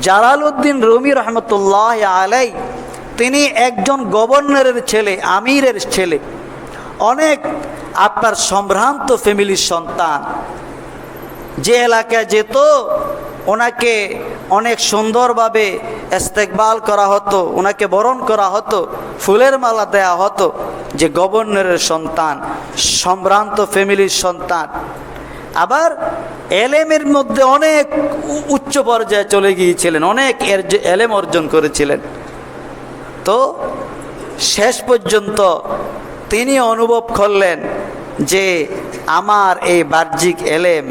Jalaluddin Rumi রহমতুল্লাহ আলাই তিনি একজন গভর্নরের ছেলে, আমিরের ছেলে, অনেক আপনার সম্ভ্রান্ত ফ্যামিলির সন্তান। যে এলাকায় যেত ওনাকে অনেক সুন্দরভাবে ইস্তেকবাল করা হতো, ওনাকে বরণ করা হতো, ফুলের মালা দেয়া হতো। যে গভর্নরের সন্তান, সম্ভ্রান্ত ফ্যামিলির সন্তান, আবার এলেমের মধ্যে অনেক উচ্চ পর্যায়ে চলে গিয়েছিলেন, অনেক এলেম অর্জন করেছিলেন। তো শেষ পর্যন্ত তিনি অনুভব করলেন যে আমার এই বাহ্যিক এলেম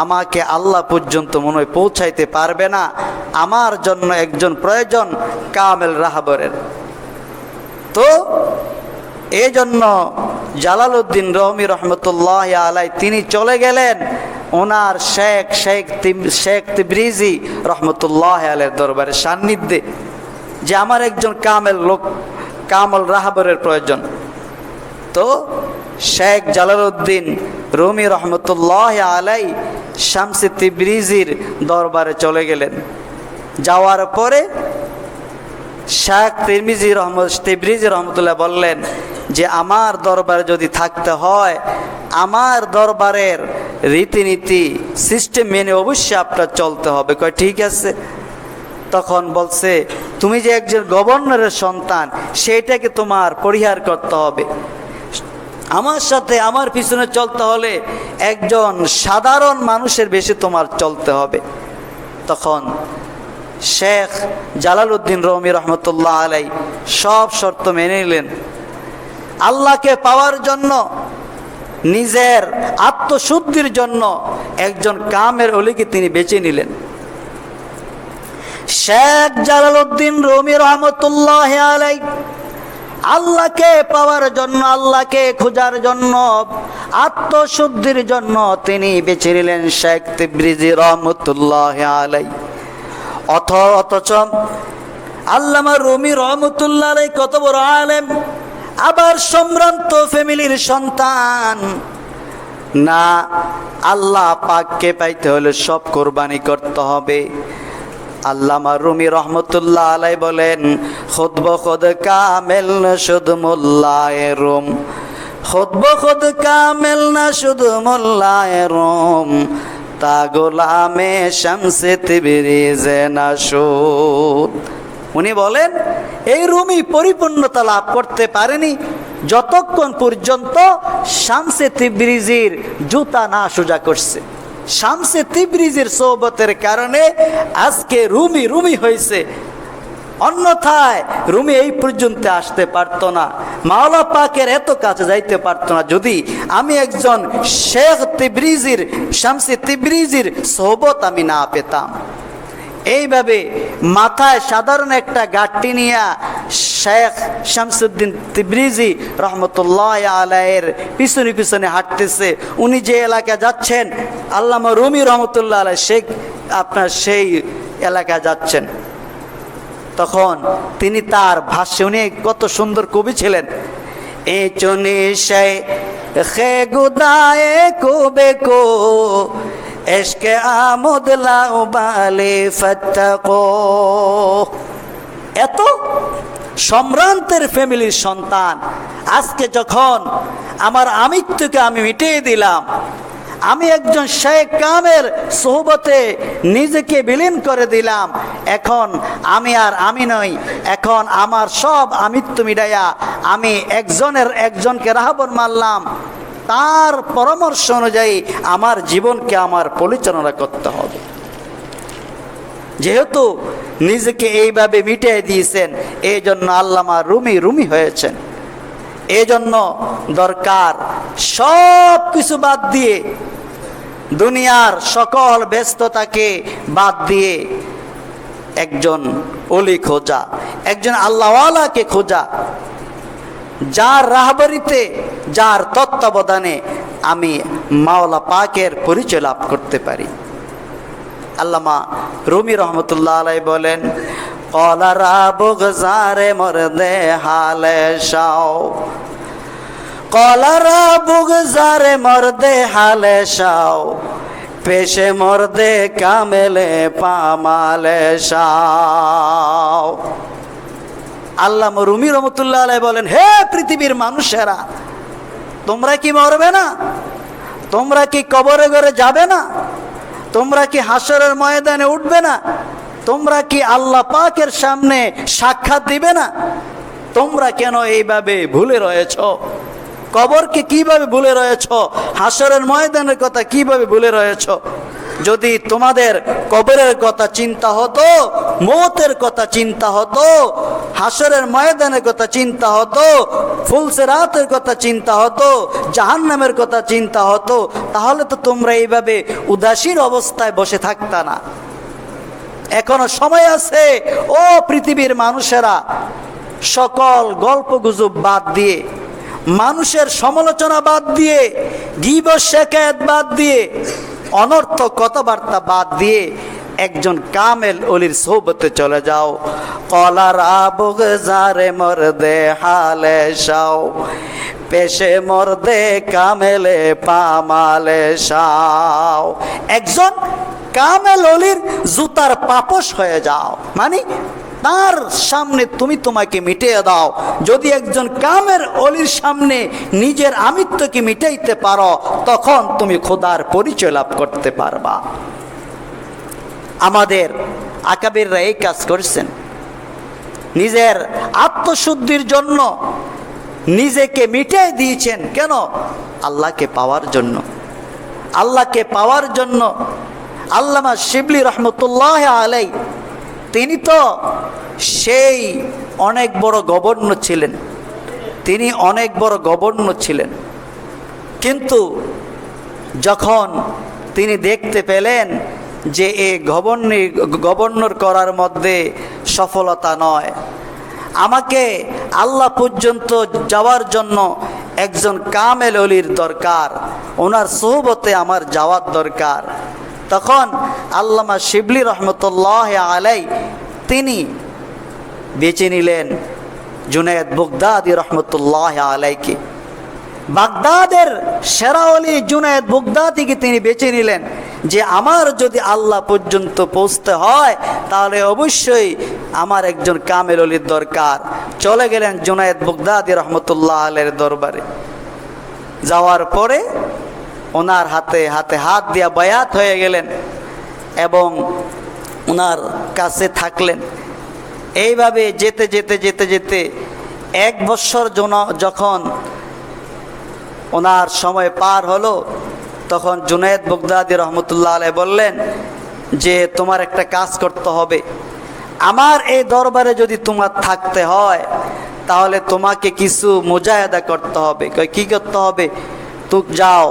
আমাকে আল্লাহ পর্যন্ত মনে হয় পৌঁছাইতে পারবে না, আমার জন্য একজন প্রয়োজন কামেল রাহবরের। তো এই জন্য জালালউদ্দিন রুমি রহমতুল্লাহ আলাই তিনি চলে গেলেন ওনার শেখ তিবরিজি রহমতুল্লাহ আলাইহির দরবারে সান্নিধ্যে, যে আমার একজন কামেল রাহবরের প্রয়োজন। তো শেখ জালালউদ্দিন রুমি রহমতুল্লাহ আলাই শামসে তিবরিজির দরবারে চলে গেলেন। যাওয়ার পরে শেখ তিবরিজি রহমতুল্লাহ বললেন যে আমার দরবারে যদি থাকতে হয়, আমার দরবারের রীতিনীতি সিস্টেম মেনে অবশ্যই আপনার চলতে হবে। কয় ঠিক আছে। তখন বলছে, তুমি যে একজন গভর্নরের সন্তান, সেইটাকে তোমার পরিহার করতে হবে। আমার সাথে আমার পিছনে চলতে হলে একজন সাধারণ মানুষের বেশি তোমার চলতে হবে। তখন শেখ জালালউদ্দিন রুমি রহমতুল্লাহ আলাই সব শর্ত মেনে নিলেন। আল্লাহকে পাওয়ার জন্য, নিজের আত্মশুদ্ধির জন্য একজন কামের ওলিকে তিনি বেছে নিলেন। শেখ জালালউদ্দিন রুমি রহমতুল্লাহ আলাই আল্লাহকে পাওয়ার জন্য, আল্লাহকে খোঁজার জন্য, আত্মশুদ্ধির জন্য তিনি বেছে নিলেন শেখ তিবরিজি রহমতুল্লাহ আলাই। অথচ আল্লামা রুমি রহমতুল্লাহ আলাই কত বড় আলেম, আবার সম্ভ্রান্ত ফ্যামিলির সন্তান। না, আল্লাহ পাককে পাইতে হলে সব কোরবানি করতে হবে। আল্লামা রুমি রহমতুল্লাহ আলাই বলেন, খুদ বখুদ কামেল না শুধু মোল্লায়ে রুম, খুদ বখুদ কামেল না শুধু মোল্লায়ে রুম, তা গোলামে শামসে তিবরিজে নাশুদ। উনি বলেন এই রুমি পরিপূর্ণতা লাভ করতে পারেনি যতক্ষণ পর্যন্ত শামসে তিবরিজির জুতা না সোজা করছে। শামসে তিবরিজির সোহবতের কারণে আজকে রুমি হয়েছে, অন্যথায় রুমি এই পর্যন্ত আসতে পারতো না, মাওলা পাকের এত কাছে যাইতে পারতো না যদি আমি একজন শেখ তিবরিজির, শামসে তিবরিজির সোহবত আমি না পেতাম। এইভাবে মাথায় সাধারণ একটা গাঁটটি নিয়ে শেখ শামসুদ্দিন তিবরিজি রহমতুল্লাহ আলাইয়ের পিছনে পিছনে হাঁটতেছে। উনি যে এলাকায় যাচ্ছেন, আল্লামা রুমি রহমতুল্লাহ আলাই শেখ আপনার সেই এলাকায় যাচ্ছেন। তখন তিনি তার ভাষ্যে, উনি কত সুন্দর কবি ছিলেন, এ চুনি শে গুদায়ে কুবে কো এশকে আমুদ লাউ বালে ফাত্তাকো। এত সম্ভ্রান্তের ফ্যামিলির সন্তান, আজকে যখন আমার আমিত্বকে আমি মিটিয়ে দিলাম, আমি একজন শেখ কামের সোহবতে নিজেকে বিলীন করে দিলাম, এখন আমি আর আমি নই, এখন আমার সব আমিত্ব মিটাইয়া আমি একজনকে রাহবর মানলাম। তার পরামর্শ অনুযায়ী আমার জীবনকে আমার পরিচালনা করতে হবে। যেহেতু নিজেকে এইভাবে মিটিয়ে দিয়েছেন, এই জন্য আল্লামা রুমি হয়েছেন। এই জন্য দরকার সব কিছু বাদ দিয়ে, দুনিয়ার সকল ব্যস্ততাকে বাদ দিয়ে একজন ওলি খোঁজা, একজন আল্লাহওয়ালাকে খোঁজা, যার রাহবরিতে, যার তত্ত্বাবধানে আমি মাওলা পাকের পরিচয় লাভ করতে পারি। আল্লামা রুমি রহমতুল্লাহ আলাই বলেন, কলারা বুগজারে মরদে হালে শাও, কলারা বুগজারে মরদে হালে শাও, পেশে মর্দে কামেলে পামালে শাও। আল্লামা রুমি রহমতুল্লাহ আলাইহি বলেন, হে পৃথিবীর মানুষেরা, তোমরা কি মরবে না? তোমরা কি কবরে ঘরে যাবে না? তোমরা কি হাসরের ময়দানে উঠবে না? তোমরা কি আল্লাহ পাকের সামনে সাক্ষাৎ দিবে না? তোমরা কেন এইভাবে ভুলে রয়েছ? কবরকে কিভাবে ভুলে রয়েছ? হাসরের ময়দানের কথা কিভাবে ভুলে রয়েছ? যদি তোমাদের কবরের কথা চিন্তা হতো, মৌতের কথা চিন্তা হতো, হাসরের ময়দানের কথা চিন্তা হতো, ফুলসিরাতের কথা চিন্তা হতো, জাহান্নামের কথা চিন্তা হতো, তাহলে তো তোমরা এইভাবে উদাসীন অবস্থায় বসে থাকতা না। এখনো সময় আছে ও পৃথিবীর মানুষেরা, সকল গল্প গুজব বাদ দিয়ে, মানুষের সমালোচনা বাদ দিয়ে, গীবত শিকায়েত বাদ দিয়ে, অনর্থক কথাবার্তা বাদ দিয়ে একজন কামেল ওলির সোহবতে চলে যাও। কলার আবুগ জারে মর্দে হালে শাও, পেশে মর্দে কামেলে পামালে শাও। একজন কামেল ওলির জুতার পাপস হয়ে যাও, মানে তার সামনে তুমি তোমাকে মিটিয়ে দাও। যদি একজন কামের অলির সামনে নিজের আমিত্বকে মিটাইতে পারো, তখন তুমি খোদার পরিচয় লাভ করতে পারবা। আমাদের আকাবিররা এই কাজ করছেন, নিজের আত্মশুদ্ধির জন্য নিজেকে মিটিয়ে দিয়েছেন। কেন? আল্লাহকে পাওয়ার জন্য, আল্লাহকে পাওয়ার জন্য। আল্লামা শিবলি রহমতুল্লাহ আলাই, তিনি তো সেই অনেক বড় গভর্নর ছিলেন, তিনি অনেক বড় গভর্নর ছিলেন। কিন্তু যখন তিনি দেখতে পেলেন যে এই গভর্নর করার মধ্যে সফলতা নয়, আমাকে আল্লাহ পর্যন্ত যাওয়ার জন্য একজন কামেল ওলির দরকার, ওনার সোহবতে আমার যাওয়ার দরকার। তখন আল্লামা শিবলি রহমতুল্লাহ আলাই তিনি বেছে নিলেন জুনায়েদ বাগদাদি রহমতুল্লাহ আলাইকে। বাগদাদের সেরা ওলি জুনায়েদ বাগদাদিকে তিনি বেছে নিলেন যে আমার যদি আল্লাহ পর্যন্ত পৌঁছতে হয় তাহলে অবশ্যই আমার একজন কামেল ওলির দরকার। চলে গেলেন জুনায়েদ বাগদাদি রহমতুল্লাহ আলাইয়ের দরবারে। যাওয়ার পরে ওনার হাতে হাতে হাত দিয়া বায়াত হয়ে গেলেন এবং ওনার কাছে থাকলেন। এইভাবে যেতে যেতে যেতে যেতে 1 বছর যখন ওনার সময় পার হলো, তখন জুনায়েদ বাগদাদি রহমতুল্লাহ আলাইহি বললেন যে তোমার একটা কাজ করতে হবে, আমার এই দরবারে যদি তোমার থাকতে হয় তাহলে তোমাকে কিছু মুজাহিদা করতে হবে। কি করতে হবে? তো যাও,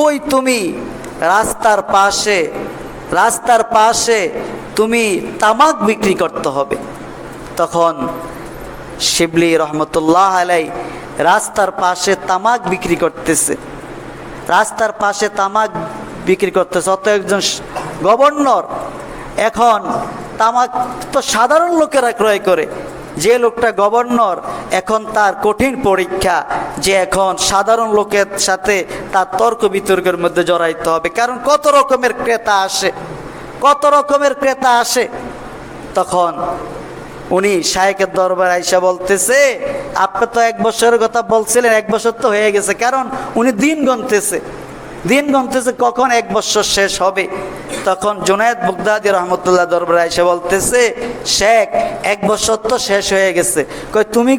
ওই তুমি রাস্তার পাশে তুমি তামাক বিক্রি করতে হবে। তখন শিবলি রহমতুল্লাহ আলাই রাস্তার পাশে তামাক বিক্রি করতেছে, রাস্তার পাশে তামাক বিক্রি করতেছে। অত একজন গভর্নর, এখন তামাক তো সাধারণ লোকেরা ক্রয় করে, যে লোকটা গভর্নর এখন তার কঠিন পরীক্ষা যে এখন সাধারণ লোকের সাথে তার তর্ক বিতর্কের মধ্যে জড়াইতে হবে, কারণ কত রকমের ক্রেতা আসে। তখন উনি শায়েখের দরবারে আইসা বলতেছে, আপনি তো 1 বছরের কথা বলছিলেন, 1 বছর তো হয়ে গেছে। কারণ উনি দিন গণতেছে কখন 1 বছর শেষ হবে। তখন জুনায়েদ বাগদাদি রহমতুল্লাহ দরবারে আইসা বলতেছে, শেখ 1 বছর তো শেষ হয়ে গেছে। কই তুমি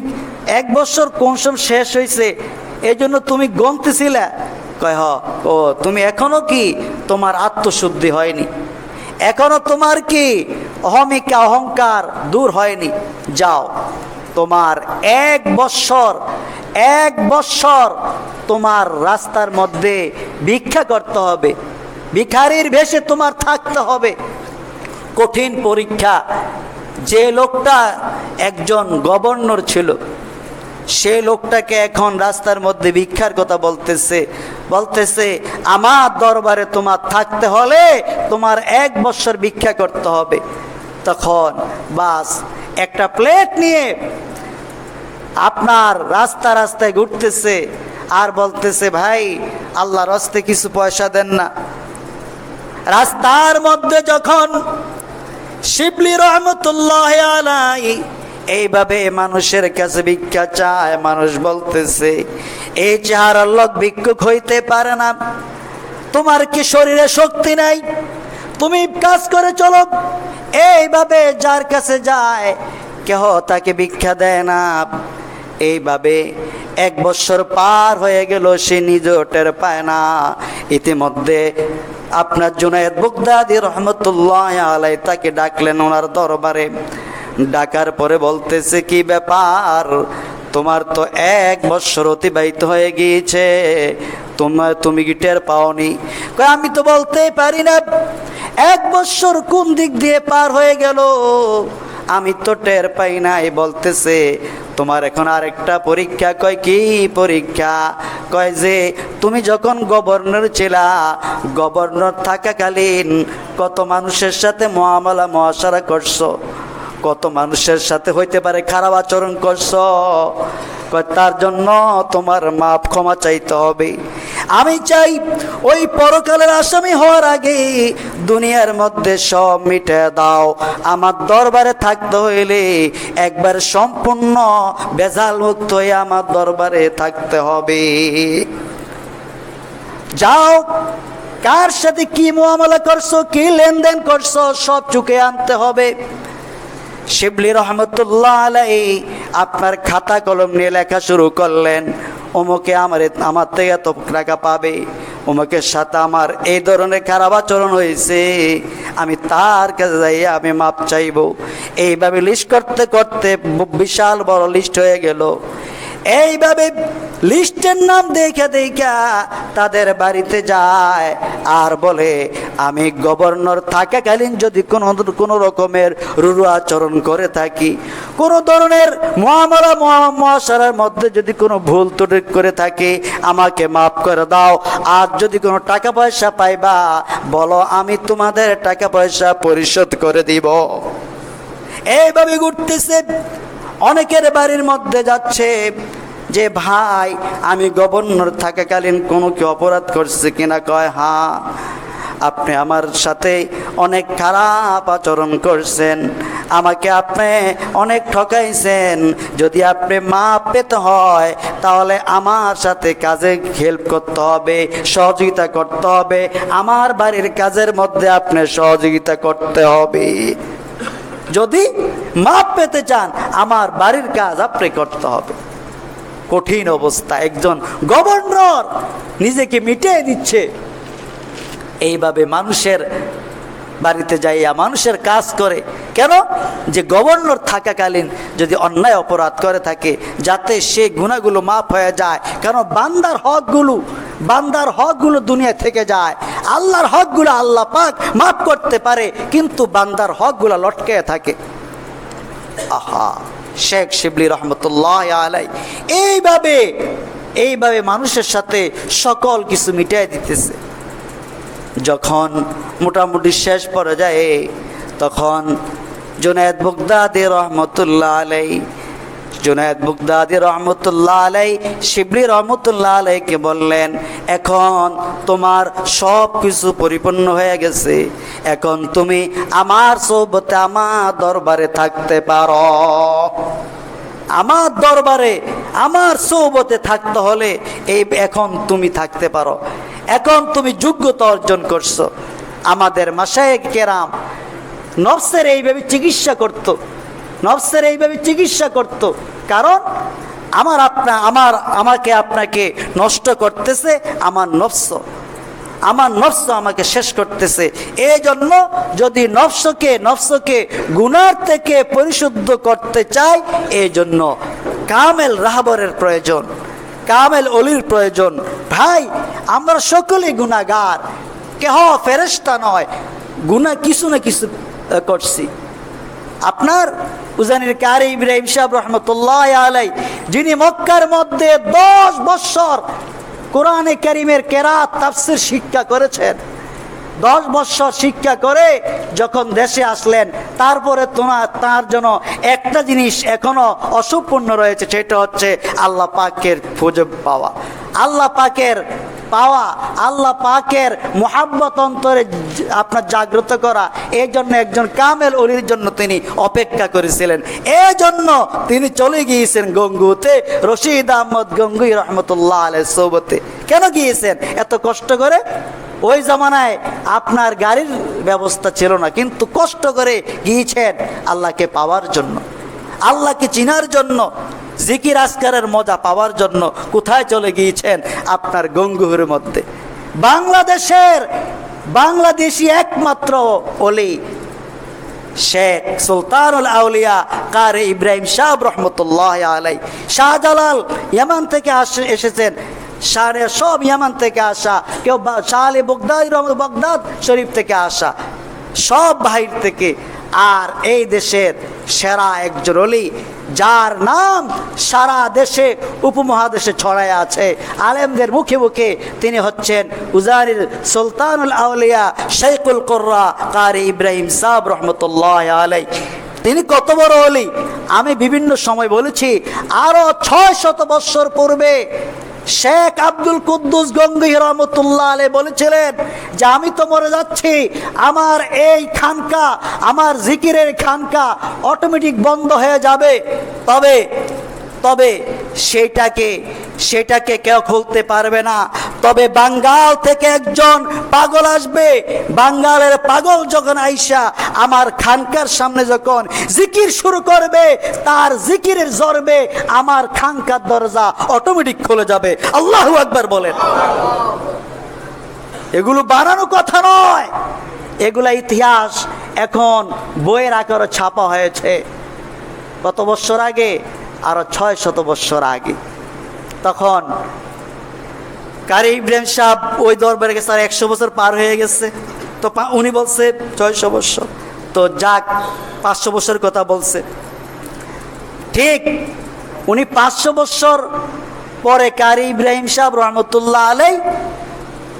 1 বছর কোন সময় শেষ হয়েছে এই জন্য তুমি গণতেছিলে? কয় হ। ও তুমি এখনো কি তোমার আত্মশুদ্ধি হয়নি, এখনো তোমার কি অহংকার দূর হয়নি? যাও, তোমার 1 বছর তোমার রাস্তার মধ্যে ভিক্ষা করতে হবে, ভিখারির বেশে তোমার থাকতে হবে। কঠিন পরীক্ষা। যে লোকটা একজন গভর্নর ছিল, সে লোকটাকে এখন রাস্তার মধ্যে ভিক্ষার কথা বলতেছে আমার দরবারে তোমার থাকতে হলে তোমার 1 বছর ভিক্ষা করতে হবে। তখন বাস একটা প্লেট নিয়ে আপনার রাস্তায় ঘুরতেছে আর বলতেছে, ভাই আল্লাহর রাস্তায় কিছু পয়সা দেন না। রাস্তার মধ্যে যখন শিবলি রহমতুল্লাহ আলাইহি এইভাবে মানুষের কাছে ভিক্ষা চায়, মানুষ বলতেছে এই চেহারার লোক ভিক্ষুক হইতে পারে না, তোমার কি শরীরে শক্তি নাই, তুমি কাজ করে চলো। এইভাবে যার কাছে যায় কেহ তাকে ভিক্ষা দেয় না। এইভাবে 1 বছর পার হয়ে গেল, সে নিজেও টের পায় না। ইতিমধ্যে আপনার জুনায়েদ বাগদাদী রহমতুল্লাহ আলাইহি তাকে ডাকলেন ওনার দরবারে। ডাকার পরে বলতেছে কি ব্যাপার, তোমার তো 1 বছর অতিবাহিত হয়ে গিয়েছে, তুমি কি টের পাওনি? আমি তো বলতেই পারি না 1 বছর কোন দিক দিয়ে পার হয়ে গেল, আমি তো টের পাই নাই। বলতেছে তোমার এখন আরেকটা পরীক্ষা। কয় কি পরীক্ষা? কয় যে তুমি যখন গভর্নর ছিলা, গভর্নর থাকাকালীন কত মানুষের সাথে মুআমালা মুআশারা করছো, কত মানুষের সাথে হইতে পারে খারাপ আচরণ করছো, তার জন্য তোমার মাপ ক্ষমা চাইতে হবে। আমি চাই ওই পরকালের আসামি হওয়ার আগে দুনিয়ার মধ্যে সব মিটে দাও। আমার দরবারে থাকতে হইলে একবার সম্পূর্ণ বেজাল মুক্ত হয়ে আমার দরবারে থাকতে হবে। যাও, কার সাথে কি মুআমালা করছো, কি লেনদেন করছো, সব চুকে আনতে হবে। শিবলি রহমতুল্লাহ আলাইহি আপনার খাতা কলম নিয়ে লেখা শুরু করলেন, অমুকে আমার থেকে এত টাকা পাবে, অমুকের সাথে আমার এই ধরনের খারাপ আচরণ হয়েছে, আমি তার কাছে যাই আমি মাপ চাইব। এইভাবে লিস্ট করতে করতে বিশাল বড় লিস্ট হয়ে গেল। এইভাবে লিস্টের নাম দেখে দেখা তাদের বাড়িতে যায় আর বলে আমি গভর্নর থাকাকালীন যদি কোনো রকমের রুরু আচরণ করে থাকি, কোনো ধরনের মুআমালা মুআশারার মধ্যে যদি কোনো ভুল ত্রুটি করে থাকি, আমাকে মাফ করে দাও। আর যদি কোনো টাকা পয়সা পাইবা বলো, আমি তোমাদের টাকা পয়সা পরিশোধ করে দিব। এইভাবে ঘুরতেছে, অনেকের বাড়ির মধ্যে যাচ্ছে যে ভাই আমি গভর্নর থাকাকালীন কোনো কি অপরাধ করছে কিনা? কয় হ্যাঁ, আপনি আমার সাথে অনেক খারাপ আচরণ করছেন, আমাকে আপনি অনেক ঠকাইছেন, যদি আপনি মাপ পেতে হয় তাহলে আমার সাথে কাজে হেল্প করতে হবে, সহযোগিতা করতে হবে, আমার বাড়ির কাজের মধ্যে আপনি সহযোগিতা করতে হবে। যদি মাপ পেতে চান আমার বাড়ির কাজ আপনি করতে হবে। কঠিন অবস্থা, একজন গভর্নর নিজেকে মিটিয়ে দিচ্ছে। এইভাবে মানুষের বাড়িতে যাইয়া মানুষের কাজ করে কেন? যে গভর্নর থাকাকালীন যদি অন্যায় অপরাধ করে থাকে যাতে সে গুনাহগুলো মাফ হয়ে যায়। কেন? বান্দার হকগুলো দুনিয়া থেকে যায়, আল্লাহর হকগুলো আল্লাহ পাক মাফ করতে পারে, কিন্তু বান্দার হকগুলো লটকে থাকে। আহা, শেখ শিবলি রহমতুল্লাহ আলাইহি এইভাবে মানুষের সাথে সকল কিছু মিটিয়ে দিতেছে। যখন মোটামুটি শেষ পর্যায়ে তখন জুনায়েদ বাগদাদী রহমতুল্লাহ আলাইহি শিবলি রহমতুল্লাহ আলাইহিকে বললেন, এখন তোমার সব কিছু পরিপূর্ণ হয়ে গেছে, এখন তুমি আমার সোহবতে আমার দরবারে থাকতে পারো। আমার দরবারে আমার সোহবতে থাকতে হলে এখন তুমি থাকতে পারো, এখন তুমি যোগ্যতা অর্জন করছো। আমাদের মাশায়েখ কেরাম নফসের এইভাবে চিকিৎসা করত, কারণ আমাকে আপনাকে নষ্ট করতেছে আমার নফস আমাকে শেষ করতেছে। এই জন্য যদি নফসকে গুনার থেকে পরিশুদ্ধ করতে চাই, এই জন্য কামেল রাহবরের প্রয়োজন, কামেল অলির প্রয়োজন। ভাই, আমরা সকলেই গুনাহগার, কেহ ফেরেশতা নয়, গুনাহ কিছু না কিছু করছি। আপনার উজানির কারি ইব্রাহিম সাহেব রহমতুল্লাহ আলাইহি, যিনি মক্কার মধ্যে 10 বছর কোরআনে কারিমের কেরাত তাফসীর শিক্ষা করেছেন, 10 বছর শিক্ষা করে যখন দেশে আসলেন, তারপরে তার জন্য একটা জিনিস এখনো অসম্পূর্ণ রয়েছে, সেটা হচ্ছে আল্লাহ পাকের খুঁজে পাওয়া, আল্লাহ পাকের পাওয়া, আল্লাহ পাকের মুহাব্বত অন্তরে আপনার জাগ্রত করা, এই জন্য একজন কামেল ওলির জন্য তিনি অপেক্ষা করেছিলেন। এই জন্য তিনি চলে গিয়েছেন গঙ্গুতে, রশিদ আহমদ গঙ্গুই রহমতুল্লাহ আলাইহির সোহবতে। কেন গিয়েছেন এত কষ্ট করে? ওই জামানায় আপনার গাড়ির ব্যবস্থা ছিল না, কিন্তু কষ্ট করে গিয়েছেন আল্লাহকে পাওয়ার জন্য, আল্লাহকে চিনার জন্য, জিকির আজকারের মজা পাওয়ার জন্য। কোথায় চলে গিয়েছেন? আপনার গঙ্গুর মধ্যে। বাংলাদেশি একমাত্র ওলি শেখ সুলতানুল আউলিয়া কারি ইব্রাহিম সাহেব রহমতুল্লাহ আলাই। শাহজালাল ইয়ামান থেকে এসেছেন, সব ইয়ামান থেকে আসা, কেউ শাহ আলী বগদাদ শরীফ থেকে আসা, সব বাহির থেকে। আর এই দেশের সেরা একজন ওলি, যার নাম সারা দেশে উপমহাদেশে ছড়ায় আছে, আলেমদের মুখে মুখে, তিনি হচ্ছেন উজানির সুলতানুল আউলিয়া শেখুল কুররা কারি ইব্রাহিম সাহেব রহমতুল্লাহ আলাই। তিনি কত বড় ওলি আমি বিভিন্ন সময় বলেছি। আরো 600 বৎসর পূর্বে শেখ আব্দুল কুদ্দুস গঙ্গুহি রহমতুল্লাহ আলাইহি বলেছিলেন যে আমি তো মরে যাচ্ছি, আমার এই খানকা, আমার জিকিরের খানকা অটোমেটিক বন্ধ হয়ে যাবে, তবে সেটাকে কেউ খুলতে পারবে না। তবে বাঙ্গাল থেকে একজন পাগল আসবে, বাঙ্গালের পাগল যখন আইসা আমার খানকার সামনে যখন জিকির শুরু করবে, তার জিকিরের জরবে আমার খানকার দরজা অটোমেটিক খুলে যাবে। আল্লাহু আকবার বলেন। এগুলো বানানো কথা নয়, এগুলা ইতিহাস এখন বইয়ের আকারে ছাপা হয়েছে। কত বছর আগে? আরো 600 বছর আগে। তখন কারি ইব্রাহিম সাহেব ওই দরবারে গেছে, আর 100 বছর পার হয়ে গেছে। তো উনি বলছে 600 বছর, তো যাক 500 বছরের কথা বলছে। ঠিক উনি 500 বছর পরে কারি ইব্রাহিম সাহেব রহমতুল্লাহ আলাই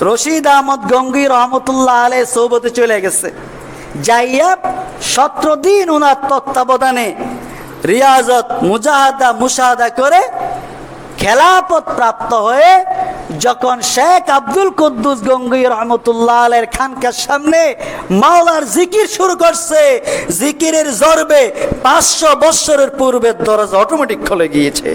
রশিদ আহমদ গঙ্গুই রহমতুল্লাহ আলাই সোহবতে চলে গেছে। যাইয়া 17 দিন ওনার তত্ত্বাবধানে রিয়াজত মুশাহাদা করে খেলাফত প্রাপ্ত হয়ে যখন শেখ আব্দুল কুদ্দুস গঙ্গুই রহমতুল্লাহ আলাইহির খানকার সামনে মাওলার জিকির শুরু করছে, জিকিরের জরবে 500 বছরের পূর্বের দরজা অটোমেটিক খুলে গিয়েছে।